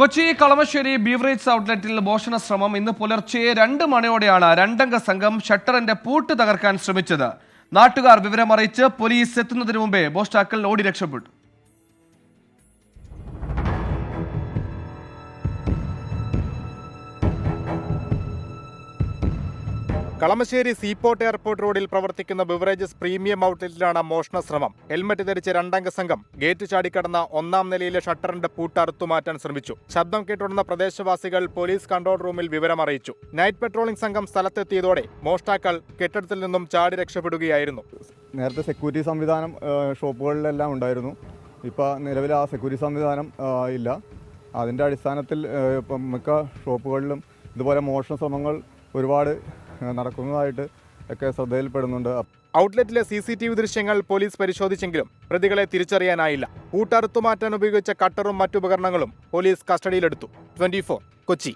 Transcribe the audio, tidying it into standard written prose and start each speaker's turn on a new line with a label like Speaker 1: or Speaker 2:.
Speaker 1: Kochi Kalamassery beverage ഔട്ട്ലെറ്റിൽ മോഷണ ശ്രമം. ഇന്ന് പുലർച്ചെ 2 മണിയോടെയാണ് രണ്ടംഗ സംഘം ഷട്ടറിന്റെ പൂട്ട് തകർക്കാൻ ശ്രമിച്ചത്. നാട്ടുകാർ വിവരമറിയിച്ച് പോലീസ് എത്തുന്നതിന് മുമ്പേ മോഷ്ടാക്കൾ ഓടി രക്ഷപ്പെട്ടു.
Speaker 2: കളമശ്ശേരി സീപോർട്ട് എയർപോർട്ട് റോഡിൽ പ്രവർത്തിക്കുന്ന ബിവറേജസ് പ്രീമിയം ഔട്ട്ലെറ്റിലാണ് മോഷണ ശ്രമം. ഹെൽമറ്റ് ധരിച്ച രണ്ടംഗ സംഘം ഗേറ്റ് ചാടിക്കടന്ന 1-ാം നിലയിലെ ഷട്ടറിന്റെ പൂട്ട് അറുത്തുമാറ്റാൻ ശ്രമിച്ചു. ശബ്ദം കേട്ടുടർന്ന പ്രദേശവാസികൾ പോലീസ് കൺട്രോൾ റൂമിൽ വിവരമറിയിച്ചു. നൈറ്റ് പെട്രോളിംഗ് സംഘം സ്ഥലത്തെത്തിയതോടെ മോഷ്ടാക്കൾ കെട്ടിടത്തിൽ നിന്നും ചാടി രക്ഷപ്പെടുകയായിരുന്നു.
Speaker 3: നേരത്തെ സെക്യൂരിറ്റി സംവിധാനം ഷോപ്പുകളിലെല്ലാം ഉണ്ടായിരുന്നു. ഇപ്പോൾ നിലവിൽ ആ സെക്യൂരിറ്റി സംവിധാനം ഇല്ല. അതിൻ്റെ അടിസ്ഥാനത്തിൽ ഇപ്പം മിക്ക ഷോപ്പുകളിലും ഇതുപോലെ മോഷണ ശ്രമങ്ങൾ ഒരുപാട് നടക്കുന്നതായിട്ട് ഒക്കെ ശ്രദ്ധയിൽപ്പെടുന്നുണ്ട്.
Speaker 2: ഔട്ട്ലെറ്റിലെ CCTV ദൃശ്യങ്ങൾ പോലീസ് പരിശോധിച്ചെങ്കിലും പ്രതികളെ തിരിച്ചറിയാനായില്ല. പൂട്ടറുത്തുമാറ്റാൻ ഉപയോഗിച്ച കട്ടറും മറ്റുപകരണങ്ങളും പോലീസ് കസ്റ്റഡിയിലെടുത്തു. 24 കൊച്ചി.